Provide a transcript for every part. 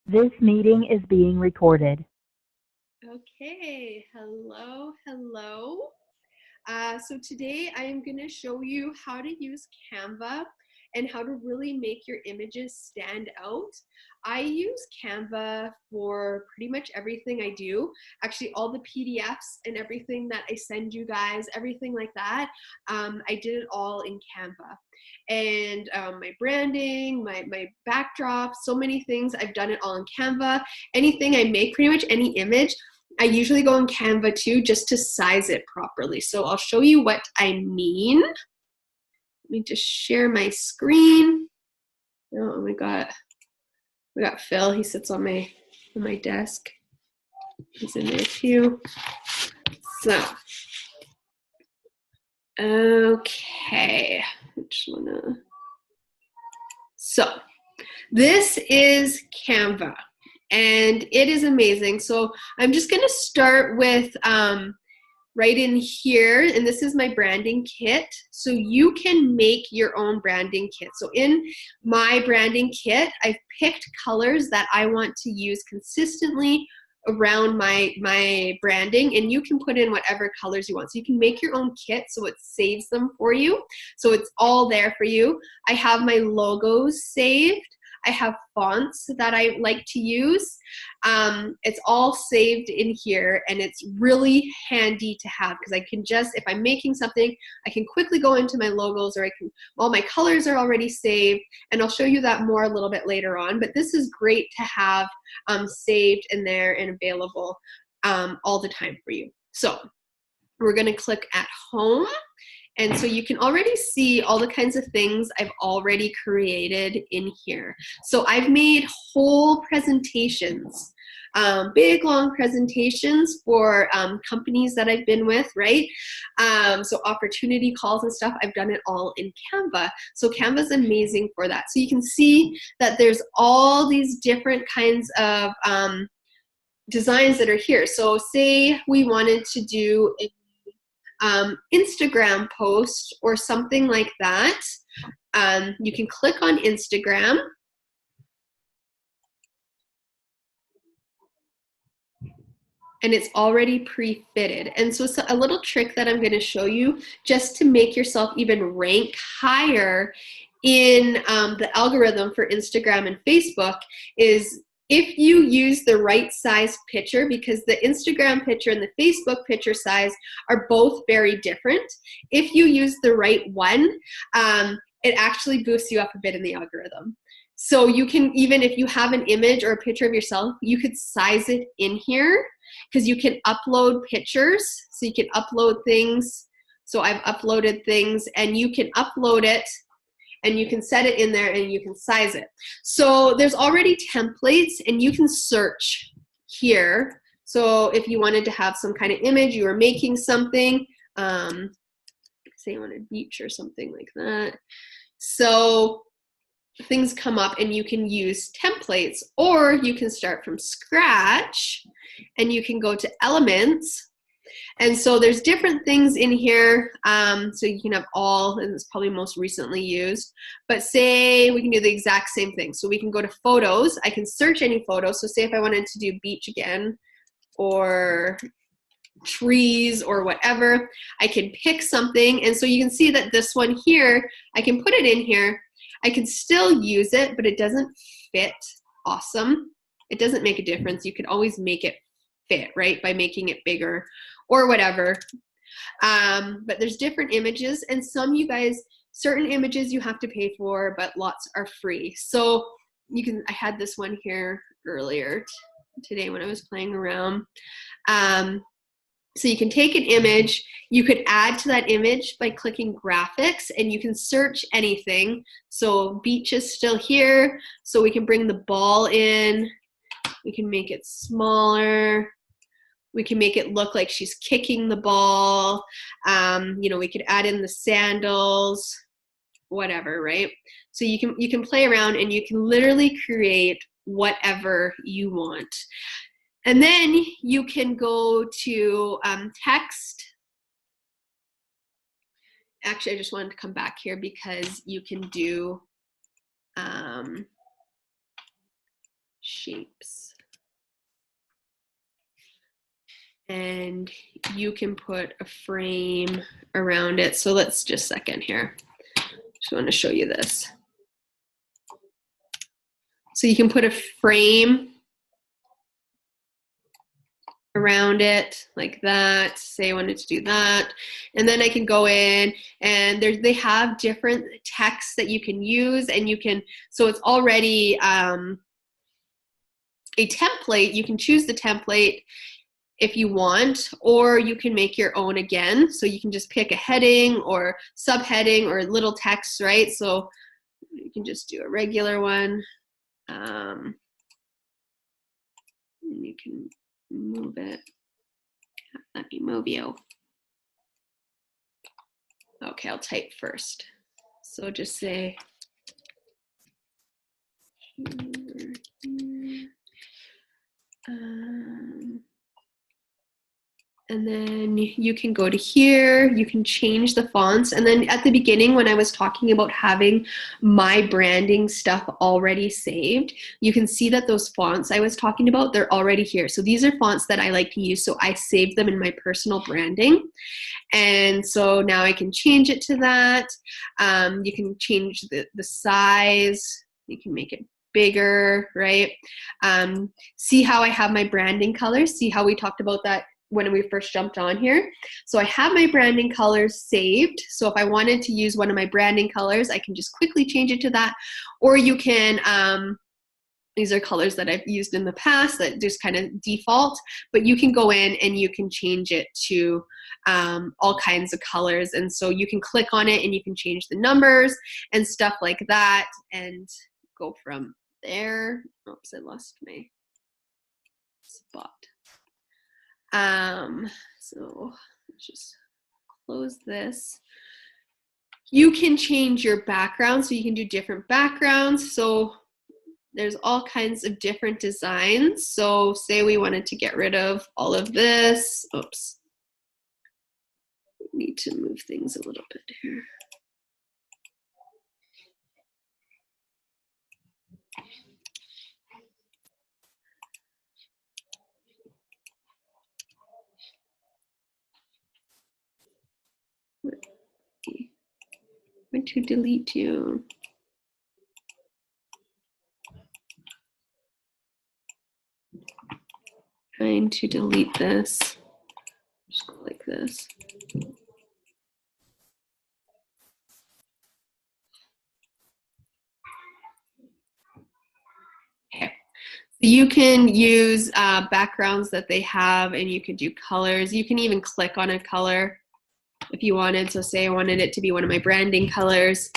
This meeting is being recorded. Okay, hello, hello. So today I am going to show you how to use Canva and how to really make your images stand out. I use Canva for pretty much everything I do. Actually, all the PDFs and everything that I send you guys, everything like that, I did it all in Canva. And my branding, my backdrop, so many things, I've done it all in Canva. Anything I make, pretty much any image, I usually go in Canva too, just to size it properly. So I'll show you what I mean. Let me just share my screen. Oh my God. We got Phil, he sits on my desk. He's in there too. So, okay. So, this is Canva. And it is amazing. So I'm just gonna start with right in here, and this is my branding kit. So you can make your own branding kit. So in my branding kit, I've picked colors that I want to use consistently around my branding, and you can put in whatever colors you want. So you can make your own kit so it saves them for you. So it's all there for you. I have my logos saved. I have fonts that I like to use. It's all saved in here, and it's really handy to have because I can just, if I'm making something, I can quickly go into my logos, or all my colors are already saved, and I'll show you that more a little bit later on. But this is great to have saved in there and available all the time for you. So we're going to click at home. And so you can already see all the kinds of things I've already created in here. So I've made whole presentations, big long presentations for companies that I've been with, right? So opportunity calls and stuff, I've done it all in Canva. So Canva's amazing for that. So you can see that there's all these different kinds of designs that are here. So say we wanted to do a Instagram post or something like that. You can click on Instagram. And it's already pre-fitted. And so a little trick that I'm going to show you just to make yourself even rank higher in the algorithm for Instagram and Facebook is if you use the right size picture, because the Instagram picture and the Facebook picture size are both very different. If you use the right one, it actually boosts you up a bit in the algorithm. So you can, even if you have an image or a picture of yourself, you could size it in here because you can upload pictures. So you can upload things. So I've uploaded things, and you can upload it and you can set it in there and you can size it. So there's already templates, and you can search here. So if you wanted to have some kind of image, you were making something, say you want a beach or something like that. So things come up and you can use templates, or you can start from scratch and you can go to elements. And so there's different things in here. So you can have all, and it's probably most recently used, but say we can do the exact same thing. So we can go to photos. I can search any photo. So say if I wanted to do beach again, or trees, or whatever, I can pick something. And so you can see that this one here, I can put it in here. I can still use it, but it doesn't fit awesome. It doesn't make a difference. You can always make it fit, right, by making it bigger or whatever. But there's different images, and some, you guys, certain images you have to pay for, but lots are free. So you can, I had this one here earlier today when I was playing around. So you can take an image, you could add to that image by clicking graphics, and you can search anything. So beach is still here, so we can bring the ball in, we can make it smaller, we can make it look like she's kicking the ball, you know, we could add in the sandals, whatever, right? So you can play around, and you can literally create whatever you want. And then you can go to text. Actually, I just wanted to come back here because you can do shapes. And you can put a frame around it. So let's just a second here. Just want to show you this. So you can put a frame around it like that. Say I wanted to do that. And then I can go in and they have different texts that you can use, and you can, so it's already a template. You can choose the template if you want, or you can make your own again. So you can just pick a heading or subheading or little text, right? So you can just do a regular one. And you can move it. Let me move you. Okay, I'll type first. So just say, and then you can go to here, you can change the fonts. And then at the beginning, when I was talking about having my branding stuff already saved, you can see that those fonts I was talking about, they're already here. So these are fonts that I like to use. So I saved them in my personal branding. And so now I can change it to that. You can change the size. You can make it bigger, right? See how I have my branding colors? See how we talked about that when we first jumped on here? So I have my branding colors saved. So if I wanted to use one of my branding colors, I can just quickly change it to that. Or you can, these are colors that I've used in the past that just kind of default, but you can go in and you can change it to all kinds of colors. And so you can click on it and you can change the numbers and stuff like that and go from there. Oops, I lost my spot. So let's just close this. You can change your background, so you can do different backgrounds. So there's all kinds of different designs. So say we wanted to get rid of all of this. Oops. Need to move things a little bit here. I'm going to delete you. Trying to delete this. Just go like this. Okay. You can use backgrounds that they have, and you can do colors. You can even click on a color if you wanted. So say I wanted it to be one of my branding colors,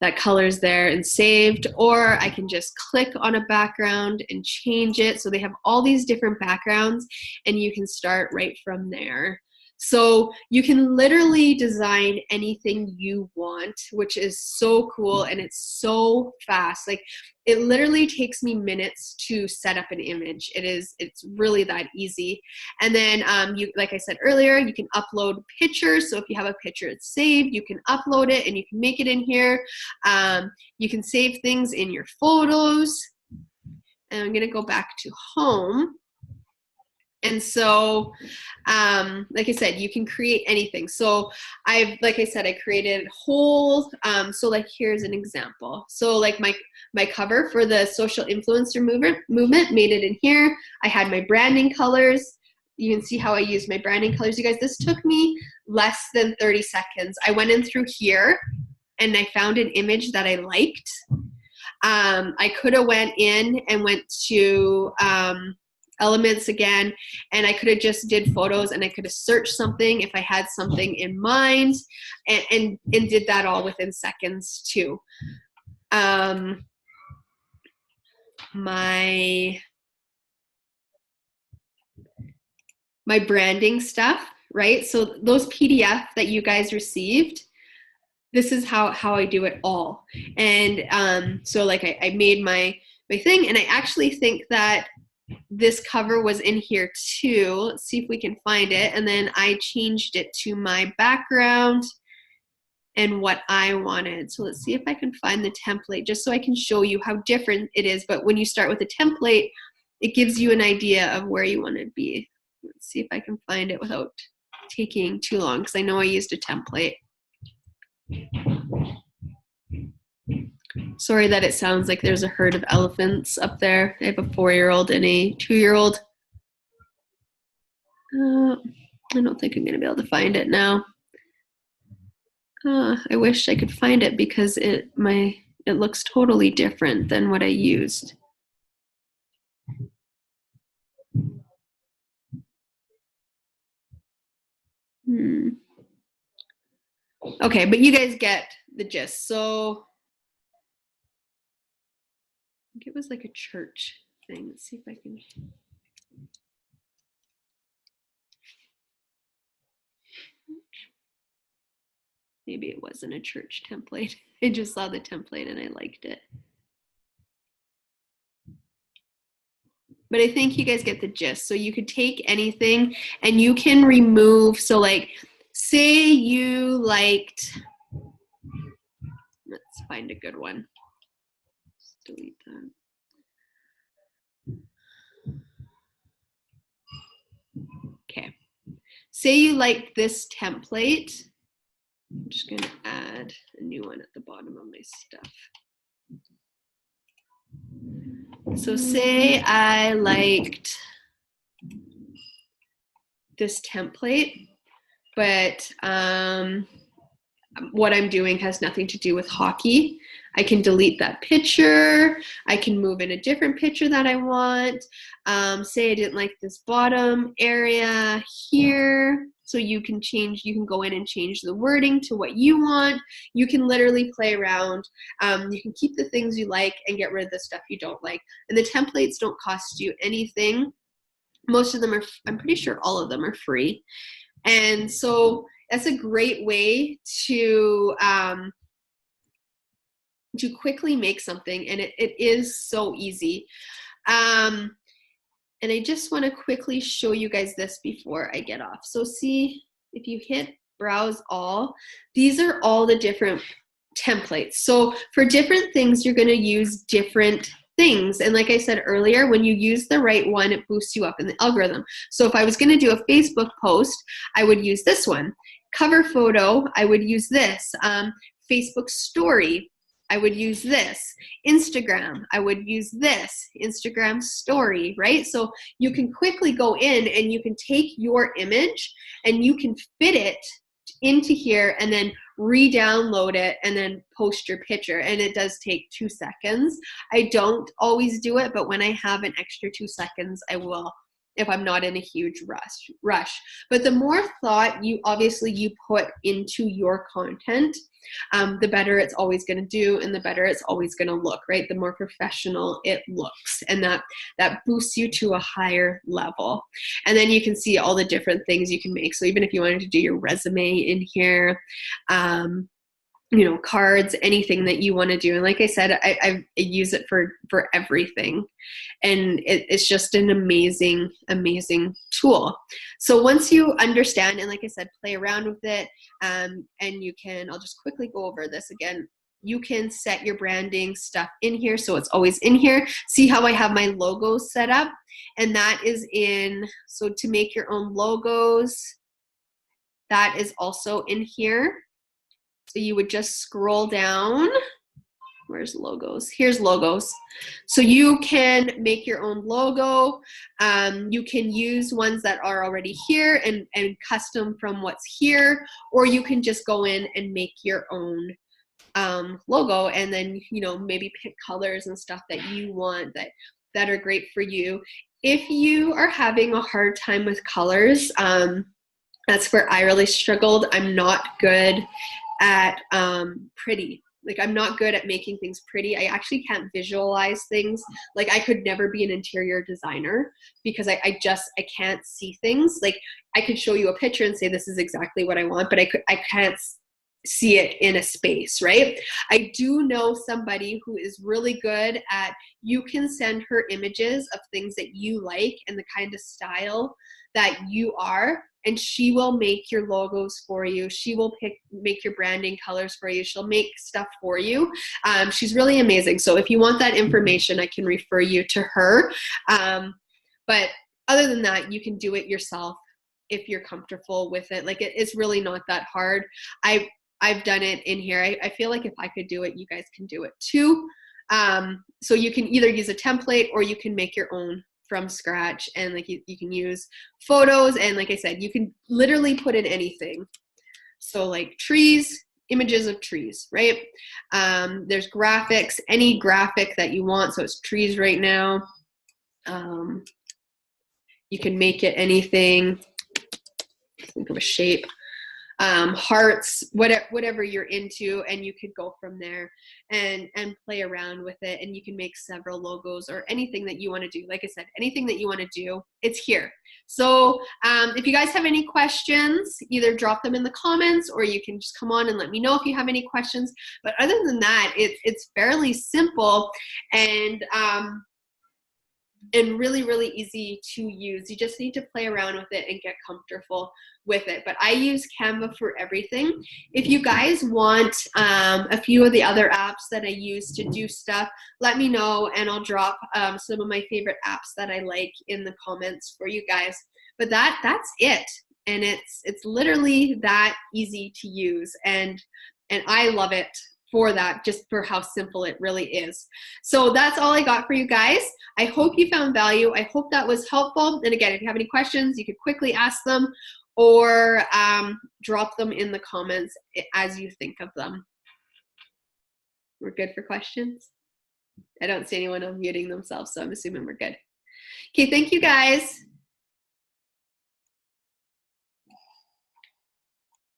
that color's there and saved, or I can just click on a background and change it. So they have all these different backgrounds, and you can start right from there. So you can literally design anything you want, which is so cool, and it's so fast. Like, it literally takes me minutes to set up an image. It's really that easy. And then you, like I said earlier, you can upload pictures. So if you have a picture it's saved, you can upload it and you can make it in here. You can save things in your photos. And I'm gonna go back to home. And so, like I said, you can create anything. So like I said, I created whole, so like here's an example. So like my cover for the social influencer movement, made it in here. I had my branding colors. You can see how I used my branding colors. You guys, this took me less than 30 seconds. I went in through here and I found an image that I liked. I could have went in and went to, elements again, and I could have just did photos, and I could have searched something if I had something in mind, and did that all within seconds too. My branding stuff, right? So those PDF that you guys received, this is how I do it all. And so like I made my thing, and I actually think that this cover was in here too. Let's see if we can find it. And then I changed it to my background. and what I wanted. So let's see if I can find the template just so I can show you how different it is. But when you start with a template, it gives you an idea of where you want to be. Let's see if I can find it without taking too long, because I know I used a template. Sorry that it sounds like there's a herd of elephants up there. I have a 4-year-old and a 2-year-old. I don't think I'm going to be able to find it now. I wish I could find it because it looks totally different than what I used. Okay, but you guys get the gist. So I think it was like a church thing. Let's see if I can. Maybe it wasn't a church template. I just saw the template and I liked it. But I think you guys get the gist. So you could take anything and you can remove. So like, say you liked, let's find a good one. Let's delete that. Okay. Say you liked this template. I'm just going to add a new one at the bottom of my stuff. So say I liked this template, but what I'm doing has nothing to do with hockey. I can delete that picture. I can move in a different picture that I want. Say I didn't like this bottom area here. So you can go in and change the wording to what you want. You can literally play around. You can keep the things you like and get rid of the stuff you don't like. And the templates don't cost you anything. Most of them are, I'm pretty sure all of them are free. And so that's a great way to quickly make something, and it is so easy. And I just want to quickly show you guys this before I get off. So see, if you hit browse all, these are all the different templates. So for different things, you're going to use different things. And like I said earlier, when you use the right one, it boosts you up in the algorithm. So if I was going to do a Facebook post, I would use this one. Cover photo, I would use this. Facebook story, I would use this. Instagram, I would use this. Instagram story, right? So you can quickly go in and you can take your image and you can fit it into here and then re-download it and then post your picture. And it does take 2 seconds. I don't always do it, but when I have an extra 2 seconds, I will, if I'm not in a huge rush. But the more thought you put into your content, the better it's always going to do and the better it's always going to look, right? The more professional it looks, and that boosts you to a higher level. And then you can see all the different things you can make. So even if you wanted to do your resume in here, cards, anything that you want to do. And like I said, I use it for everything. And it's just an amazing, amazing tool. So once you understand, and like I said, play around with it, and you can, I'll just quickly go over this again. You can set your branding stuff in here. So it's always in here. See how I have my logos set up? And that is in, so to make your own logos, that is also in here. So you would just scroll down. Where's logos? Here's logos. So you can make your own logo. You can use ones that are already here and custom from what's here, or you can just go in and make your own logo, and then maybe pick colors and stuff that you want that are great for you. If you are having a hard time with colors, that's where I really struggled. I'm not good at pretty. Like, I'm not good at making things pretty. I actually can't visualize things. Like, I could never be an interior designer because I can't see things. Like, I could show you a picture and say this is exactly what I want, but I can't see it in a space, right? I do know somebody who is really good at, you can send her images of things that you like and the kind of style that you are, and she will make your logos for you. She will make your branding colors for you. She'll make stuff for you. She's really amazing. So if you want that information, I can refer you to her. But other than that, you can do it yourself if you're comfortable with it. Like it's really not that hard. I've done it in here. I feel like if I could do it, you guys can do it too. So you can either use a template or you can make your own from scratch, and like you can use photos, and like I said, you can literally put in anything. So like trees, images of trees, right? There's graphics, any graphic that you want. So it's trees right now. You can make it anything. Think of a shape. Hearts, whatever you're into, and you could go from there and play around with it, and you can make several logos or anything that you want to do. Like I said, anything that you want to do, it's here. So if you guys have any questions, either drop them in the comments or you can just come on and let me know if you have any questions. But other than that, it's fairly simple and really, really easy to use. You just need to play around with it and get comfortable with it. But I use Canva for everything. If you guys want a few of the other apps that I use to do stuff, let me know and I'll drop some of my favorite apps that I like in the comments for you guys. But that's it. And it's literally that easy to use. And I love it for that, just for how simple it really is. So that's all I got for you guys. I hope you found value. I hope that was helpful. And again, if you have any questions, you could quickly ask them or drop them in the comments as you think of them. We're good for questions? I don't see anyone unmuting themselves, so I'm assuming we're good. Okay, thank you guys.